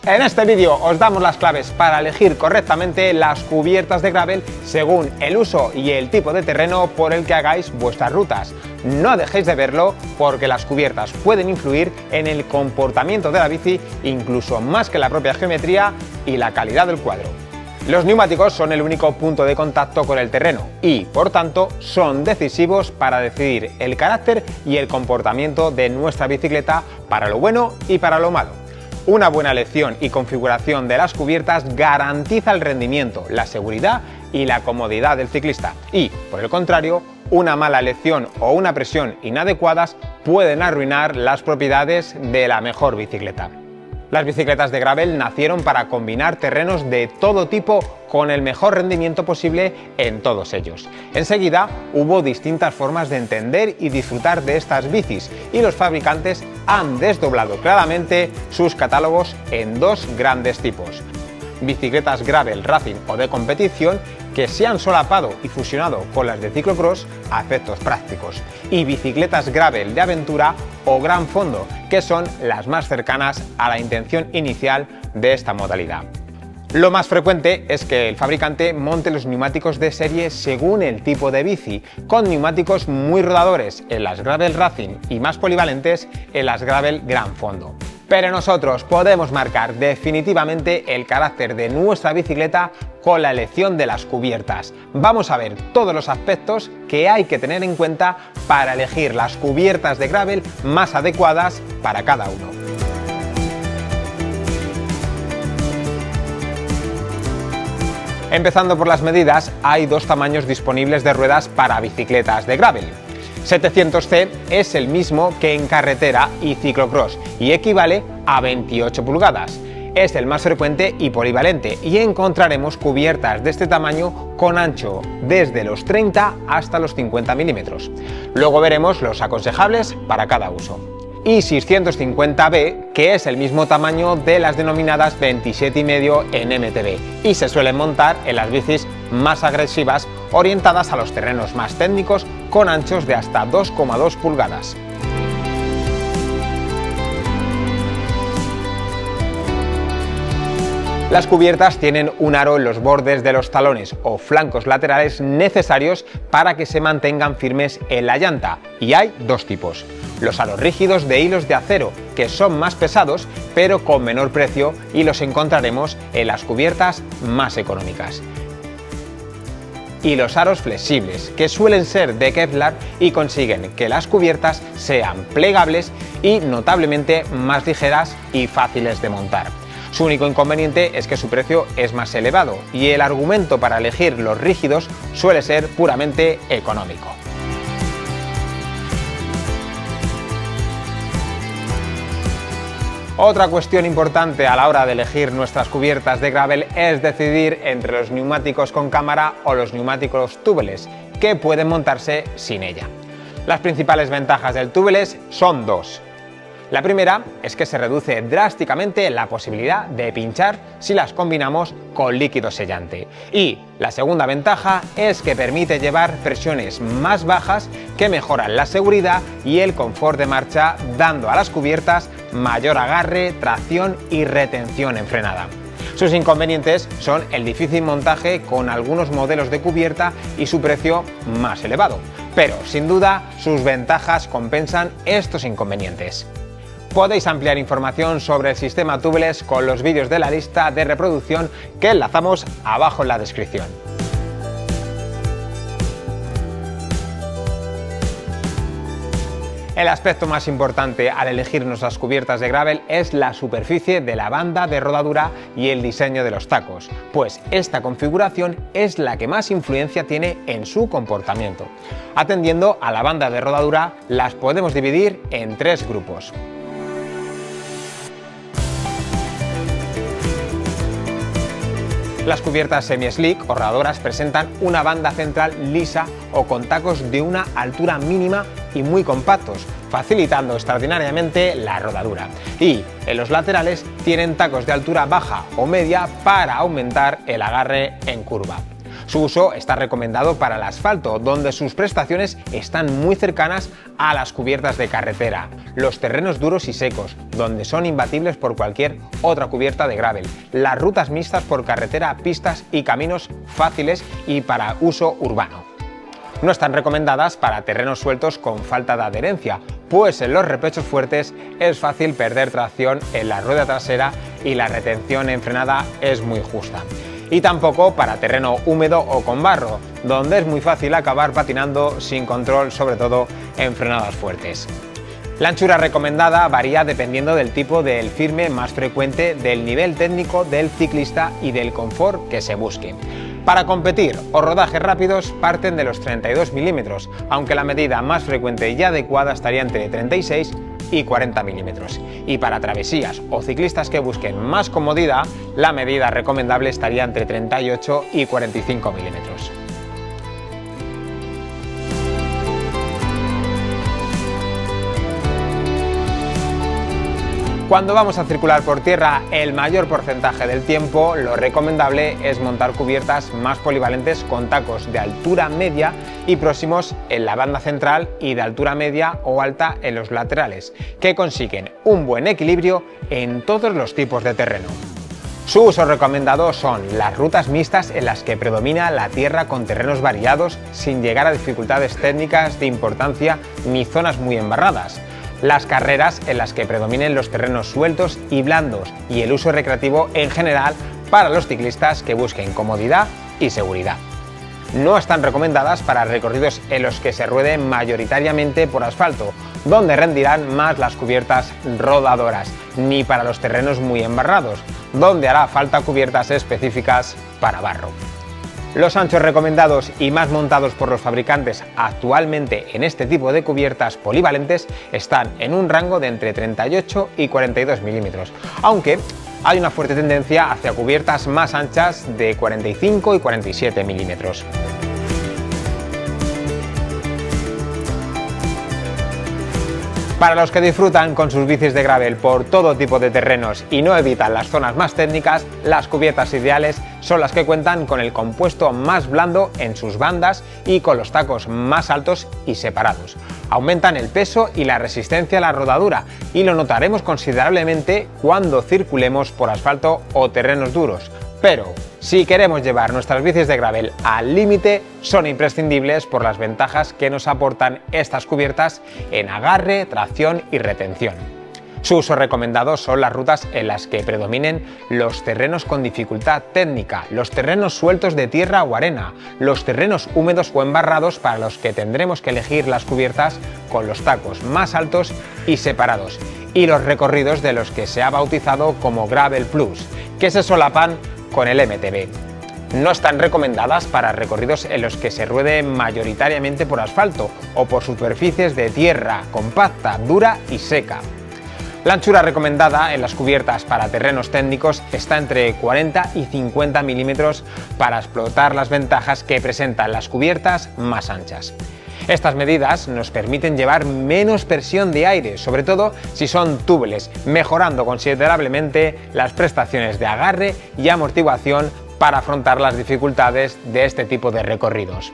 En este vídeo os damos las claves para elegir correctamente las cubiertas de gravel según el uso y el tipo de terreno por el que hagáis vuestras rutas. No dejéis de verlo porque las cubiertas pueden influir en el comportamiento de la bici incluso más que la propia geometría y la calidad del cuadro. Los neumáticos son el único punto de contacto con el terreno y, por tanto, son decisivos para decidir el carácter y el comportamiento de nuestra bicicleta para lo bueno y para lo malo. Una buena elección y configuración de las cubiertas garantiza el rendimiento, la seguridad y la comodidad del ciclista y, por el contrario, una mala elección o una presión inadecuadas pueden arruinar las propiedades de la mejor bicicleta. Las bicicletas de gravel nacieron para combinar terrenos de todo tipo con el mejor rendimiento posible en todos ellos. Enseguida hubo distintas formas de entender y disfrutar de estas bicis y los fabricantes han desdoblado claramente sus catálogos en dos grandes tipos: bicicletas gravel racing o de competición que se han solapado y fusionado con las de ciclocross a efectos prácticos, y bicicletas gravel de aventura o gran fondo, que son las más cercanas a la intención inicial de esta modalidad. Lo más frecuente es que el fabricante monte los neumáticos de serie según el tipo de bici, con neumáticos muy rodadores en las gravel racing y más polivalentes en las gravel gran fondo. Pero nosotros podemos marcar definitivamente el carácter de nuestra bicicleta con la elección de las cubiertas. Vamos a ver todos los aspectos que hay que tener en cuenta para elegir las cubiertas de gravel más adecuadas para cada uno. Empezando por las medidas, hay dos tamaños disponibles de ruedas para bicicletas de gravel. 700C es el mismo que en carretera y ciclocross y equivale a 28 pulgadas. Es el más frecuente y polivalente y encontraremos cubiertas de este tamaño con ancho desde los 30 hasta los 50 milímetros. Luego veremos los aconsejables para cada uso. Y 650B, que es el mismo tamaño de las denominadas 27,5 en MTB y se suelen montar en las bicis más agresivas orientadas a los terrenos más técnicos con anchos de hasta 2,2 pulgadas. Las cubiertas tienen un aro en los bordes de los talones o flancos laterales necesarios para que se mantengan firmes en la llanta, y hay dos tipos: los aros rígidos de hilos de acero, que son más pesados pero con menor precio y los encontraremos en las cubiertas más económicas, y los aros flexibles, que suelen ser de Kevlar y consiguen que las cubiertas sean plegables y notablemente más ligeras y fáciles de montar. Su único inconveniente es que su precio es más elevado y el argumento para elegir los rígidos suele ser puramente económico. Otra cuestión importante a la hora de elegir nuestras cubiertas de gravel es decidir entre los neumáticos con cámara o los neumáticos tubeless, que pueden montarse sin ella. Las principales ventajas del tubeless son dos. La primera es que se reduce drásticamente la posibilidad de pinchar si las combinamos con líquido sellante. Y la segunda ventaja es que permite llevar presiones más bajas que mejoran la seguridad y el confort de marcha, dando a las cubiertas mayor agarre, tracción y retención en frenada. Sus inconvenientes son el difícil montaje con algunos modelos de cubierta y su precio más elevado. Pero, sin duda, sus ventajas compensan estos inconvenientes. Podéis ampliar información sobre el sistema tubeless con los vídeos de la lista de reproducción que enlazamos abajo en la descripción. El aspecto más importante al elegir nuestras cubiertas de gravel es la superficie de la banda de rodadura y el diseño de los tacos, pues esta configuración es la que más influencia tiene en su comportamiento. Atendiendo a la banda de rodadura, las podemos dividir en tres grupos. Las cubiertas semi-slick o rodadoras presentan una banda central lisa o con tacos de una altura mínima y muy compactos, facilitando extraordinariamente la rodadura. Y en los laterales tienen tacos de altura baja o media para aumentar el agarre en curva. Su uso está recomendado para el asfalto, donde sus prestaciones están muy cercanas a las cubiertas de carretera, los terrenos duros y secos, donde son imbatibles por cualquier otra cubierta de gravel, las rutas mixtas por carretera, pistas y caminos fáciles y para uso urbano. No están recomendadas para terrenos sueltos con falta de adherencia, pues en los repechos fuertes es fácil perder tracción en la rueda trasera y la retención en frenada es muy justa. Y tampoco para terreno húmedo o con barro, donde es muy fácil acabar patinando sin control, sobre todo en frenadas fuertes. La anchura recomendada varía dependiendo del tipo del firme más frecuente, del nivel técnico del ciclista y del confort que se busque. Para competir o rodajes rápidos parten de los 32 milímetros, aunque la medida más frecuente y adecuada estaría entre 36 y 40 milímetros. Y para travesías o ciclistas que busquen más comodidad, la medida recomendable estaría entre 38 y 45 milímetros. Cuando vamos a circular por tierra el mayor porcentaje del tiempo, lo recomendable es montar cubiertas más polivalentes con tacos de altura media y próximos en la banda central y de altura media o alta en los laterales, que consiguen un buen equilibrio en todos los tipos de terreno. Su uso recomendado son las rutas mixtas en las que predomina la tierra con terrenos variados sin llegar a dificultades técnicas de importancia ni zonas muy embarradas. Las carreras en las que predominen los terrenos sueltos y blandos y el uso recreativo en general para los ciclistas que busquen comodidad y seguridad. No están recomendadas para recorridos en los que se ruede mayoritariamente por asfalto, donde rendirán más las cubiertas rodadoras, ni para los terrenos muy embarrados, donde hará falta cubiertas específicas para barro. Los anchos recomendados y más montados por los fabricantes actualmente en este tipo de cubiertas polivalentes están en un rango de entre 38 y 42 milímetros, aunque hay una fuerte tendencia hacia cubiertas más anchas de 45 y 47 milímetros. Para los que disfrutan con sus bicis de gravel por todo tipo de terrenos y no evitan las zonas más técnicas, las cubiertas ideales son las que cuentan con el compuesto más blando en sus bandas y con los tacos más altos y separados. Aumentan el peso y la resistencia a la rodadura y lo notaremos considerablemente cuando circulemos por asfalto o terrenos duros. Pero si queremos llevar nuestras bicis de gravel al límite, son imprescindibles por las ventajas que nos aportan estas cubiertas en agarre, tracción y retención. Su uso recomendado son las rutas en las que predominen los terrenos con dificultad técnica, los terrenos sueltos de tierra o arena, los terrenos húmedos o embarrados para los que tendremos que elegir las cubiertas con los tacos más altos y separados, y los recorridos de los que se ha bautizado como Gravel Plus, que se solapan con el MTB. No están recomendadas para recorridos en los que se ruede mayoritariamente por asfalto o por superficies de tierra compacta, dura y seca. La anchura recomendada en las cubiertas para terrenos técnicos está entre 40 y 50 milímetros para explotar las ventajas que presentan las cubiertas más anchas. Estas medidas nos permiten llevar menos presión de aire, sobre todo si son túbeles, mejorando considerablemente las prestaciones de agarre y amortiguación para afrontar las dificultades de este tipo de recorridos.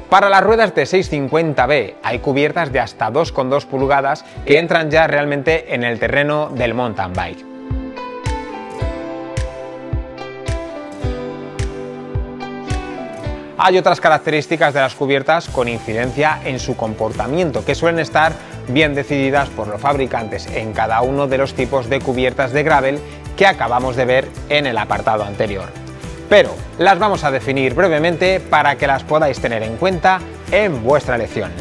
Para las ruedas de 650B hay cubiertas de hasta 2,2 pulgadas que entran ya realmente en el terreno del mountain bike. Hay otras características de las cubiertas con incidencia en su comportamiento que suelen estar bien decididas por los fabricantes en cada uno de los tipos de cubiertas de gravel que acabamos de ver en el apartado anterior. Pero las vamos a definir brevemente para que las podáis tener en cuenta en vuestra elección.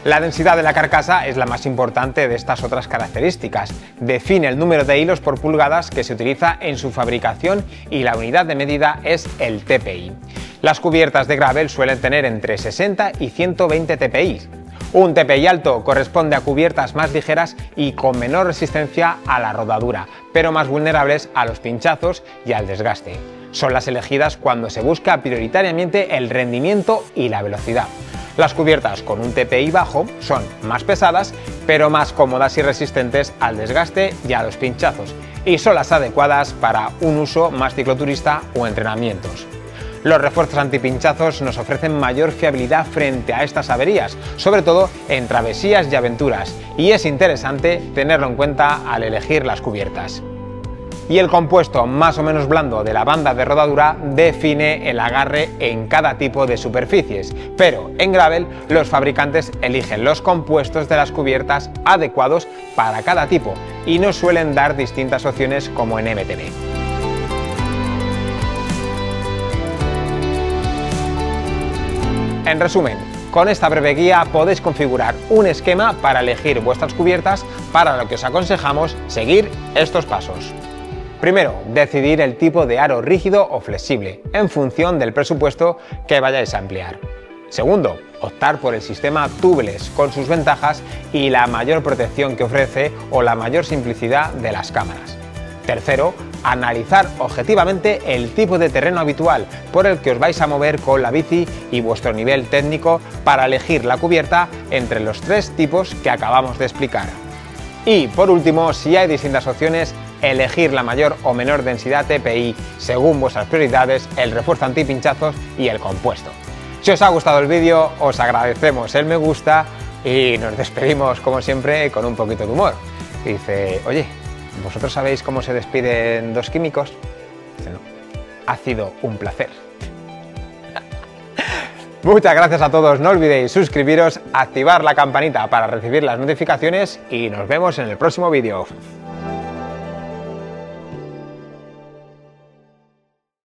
La densidad de la carcasa es la más importante de estas otras características. Define el número de hilos por pulgadas que se utiliza en su fabricación y la unidad de medida es el TPI. Las cubiertas de gravel suelen tener entre 60 y 120 TPI. Un TPI alto corresponde a cubiertas más ligeras y con menor resistencia a la rodadura, pero más vulnerables a los pinchazos y al desgaste. Son las elegidas cuando se busca prioritariamente el rendimiento y la velocidad. Las cubiertas con un TPI bajo son más pesadas, pero más cómodas y resistentes al desgaste y a los pinchazos, y son las adecuadas para un uso más cicloturista o entrenamientos. Los refuerzos antipinchazos nos ofrecen mayor fiabilidad frente a estas averías, sobre todo en travesías y aventuras, y es interesante tenerlo en cuenta al elegir las cubiertas. Y el compuesto más o menos blando de la banda de rodadura define el agarre en cada tipo de superficies, pero en gravel los fabricantes eligen los compuestos de las cubiertas adecuados para cada tipo y no suelen dar distintas opciones como en MTB. En resumen, con esta breve guía podéis configurar un esquema para elegir vuestras cubiertas, para lo que os aconsejamos seguir estos pasos. Primero, decidir el tipo de aro rígido o flexible, en función del presupuesto que vayáis a emplear. Segundo, optar por el sistema tubeless, con sus ventajas y la mayor protección que ofrece o la mayor simplicidad de las cámaras. Tercero, analizar objetivamente el tipo de terreno habitual por el que os vais a mover con la bici y vuestro nivel técnico para elegir la cubierta entre los tres tipos que acabamos de explicar. Y por último, si hay distintas opciones, elegir la mayor o menor densidad TPI según vuestras prioridades, el refuerzo antipinchazos y el compuesto. Si os ha gustado el vídeo, os agradecemos el me gusta y nos despedimos como siempre con un poquito de humor. Dice, oye, ¿vosotros sabéis cómo se despiden dos químicos? Dice, no. Ha sido un placer. Muchas gracias a todos, no olvidéis suscribiros, activar la campanita para recibir las notificaciones y nos vemos en el próximo vídeo.